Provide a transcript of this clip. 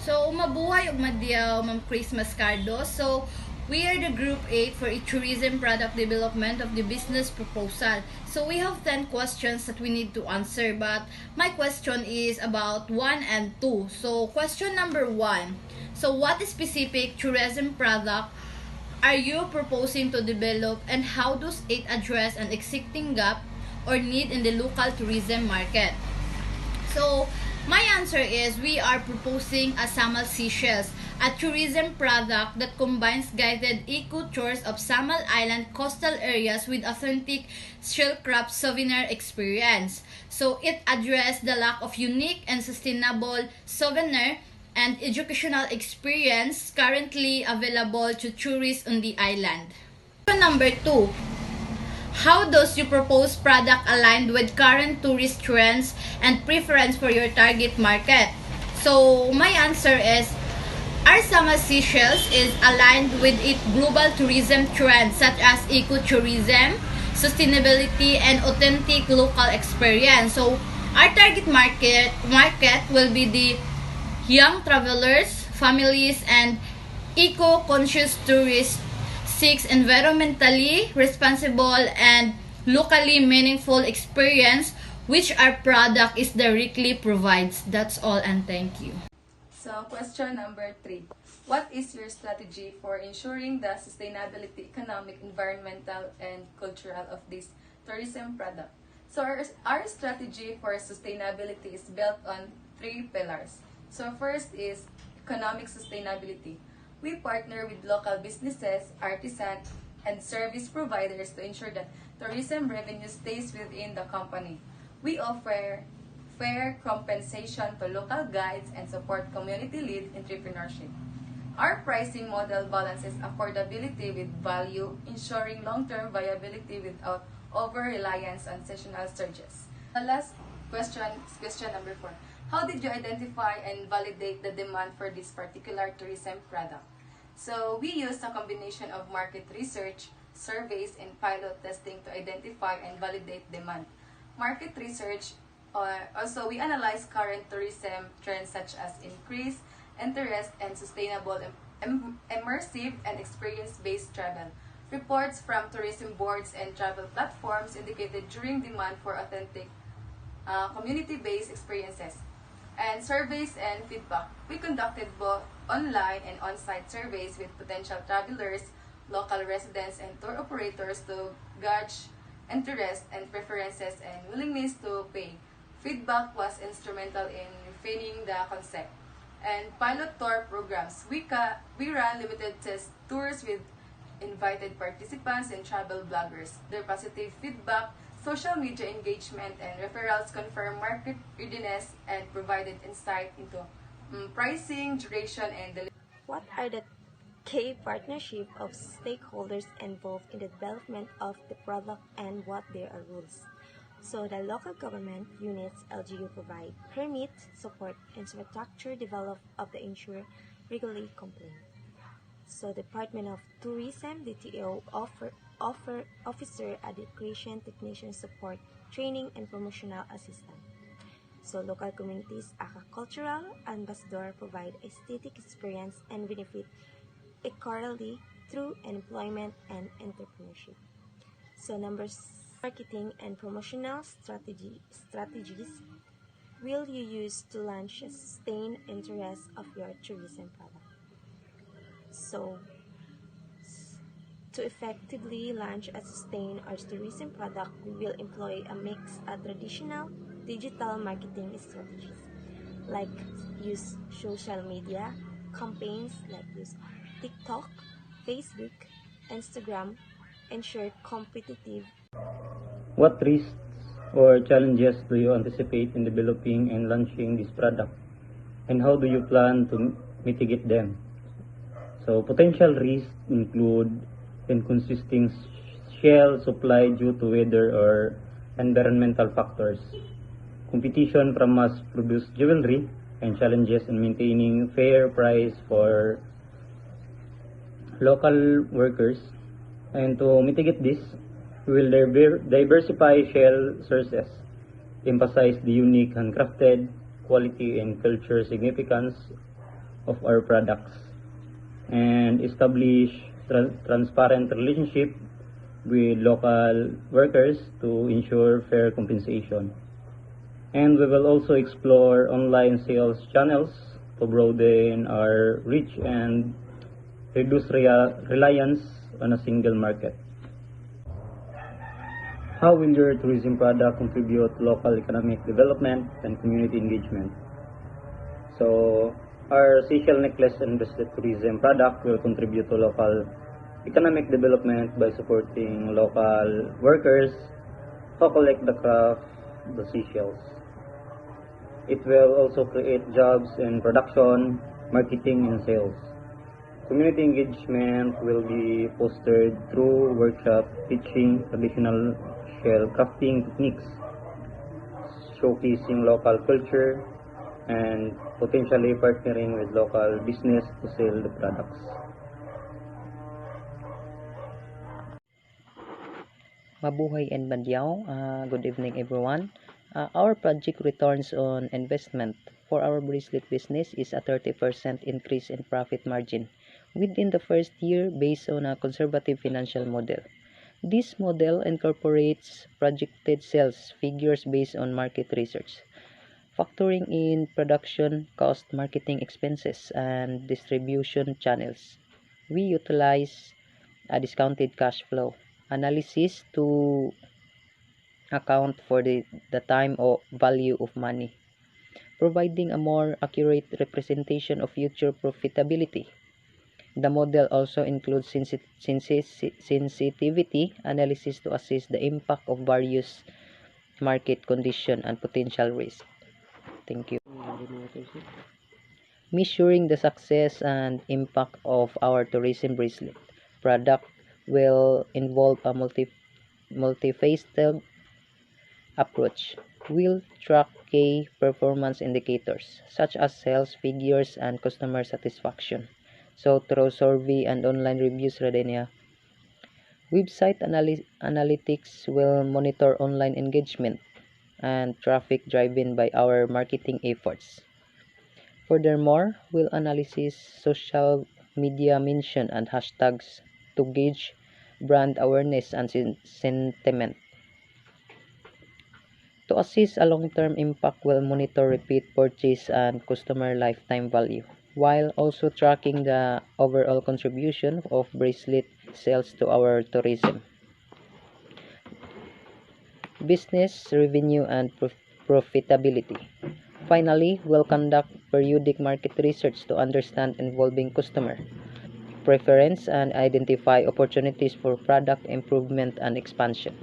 So, mabuhay ug madyaw, Ma'am Chris Mascardo. So, we are the Group 8 for tourism product development of the business proposal. So, we have 10 questions that we need to answer, but my question is about 1 and 2. So, question number 1. So, what specific tourism product are you proposing to develop, and how does it address an existing gap or need in the local tourism market? So, my answer is we are proposing a Samal Seychelles, a tourism product that combines guided eco tours of Samal Island coastal areas with authentic shellcraft souvenir experience. So, it addressed the lack of unique and sustainable souvenir and educational experience currently available to tourists on the island. Question number 2. How does your proposed product aligned with current tourist trends and preference for your target market? So, my answer is our Sama Seychelles is aligned with its global tourism trends such as ecotourism, sustainability, and authentic local experience. So, our target market will be the young travelers, families, and eco-conscious tourists seeks environmentally responsible and locally meaningful experience which our product is directly provides. That's all, and thank you. So, question number 3. What is your strategy for ensuring the sustainability, economic, environmental, and cultural of this tourism product? So, our strategy for sustainability is built on 3 pillars. So, first is economic sustainability. We partner with local businesses, artisans, and service providers to ensure that tourism revenue stays within the company. We offer fair compensation to local guides and support community-led entrepreneurship. Our pricing model balances affordability with value, ensuring long-term viability without over-reliance on seasonal surges. The last question is question number 4. How did you identify and validate the demand for this particular tourism product? So, we used a combination of market research, surveys, and pilot testing to identify and validate demand. Market research, also we analyze current tourism trends such as increased interest and sustainable, immersive, and experience-based travel. Reports from tourism boards and travel platforms indicated during demand for authentic, community-based experiences. And surveys and feedback. We conducted both online and on-site surveys with potential travelers, local residents, and tour operators to gauge interest and preferences and willingness to pay. Feedback was instrumental in refining the concept. And pilot tour programs. We ran limited test tours with invited participants and travel bloggers. Their positive feedback, social media engagement, and referrals confirm market readiness and provided insight into pricing, duration, and delivery. What are the key partnership of stakeholders involved in the development of the product and what their are rules? So the local government units LGU provide permit, support, infrastructure develop of the ensure regularly complaint. So Department of Tourism DTO offer officer education, technician support, training, and promotional assistance. So local communities, cultural ambassador provide aesthetic experience and benefit equally through employment and entrepreneurship. So marketing and promotional strategies will you use to launch a sustained interest of your tourism product? So to effectively launch a sustained or tourism product, we will employ a mix of traditional digital marketing strategies, like use social media campaigns, like use TikTok, Facebook, Instagram, ensure competitive. What risks or challenges do you anticipate in developing and launching this product, and how do you plan to mitigate them? So potential risks include inconsistent shell supply due to weather or environmental factors, competition from mass-produced jewelry, and challenges in maintaining fair price for local workers. And to mitigate this, we will diversify shell sources, emphasize the unique handcrafted quality and culture significance of our products and establish transparent relationship with local workers to ensure fair compensation. And we will also explore online sales channels to broaden our reach and reduce reliance on a single market. How will your tourism product contribute to local economic development and community engagement? So, our Seychelles necklace and bracelet tourism product will contribute to local economic development by supporting local workers who collect the craft, the Seychelles. It will also create jobs in production, marketing, and sales. Community engagement will be fostered through workshops teaching traditional shell crafting techniques, showcasing local culture, and potentially partnering with local business to sell the products. Mabuhay and Bandiao. Good evening, everyone. Our project returns on investment for our bracelet business is a 30% increase in profit margin within the first year based on a conservative financial model. This model incorporates projected sales figures based on market research, factoring in production cost, marketing expenses, and distribution channels. We utilize a discounted cash flow analysis to account for the time or value of money, providing a more accurate representation of future profitability. The model also includes sensitivity analysis to assess the impact of various market conditions and potential risk. Thank you. Measuring the success and impact of our tourism bracelet product will involve a multifaceted approach. We'll track key performance indicators such as sales figures and customer satisfaction. So through survey and online reviews, Radenia. Website analytics will monitor online engagement and traffic driven by our marketing efforts. Furthermore, we'll analyze social media mention and hashtags to gauge brand awareness and sentiment. To assess a long-term impact, we'll monitor repeat purchase and customer lifetime value, while also tracking the overall contribution of bracelet sales to our tourism business revenue and profitability. Finally, we'll conduct periodic market research to understand evolving customer preference and identify opportunities for product improvement and expansion.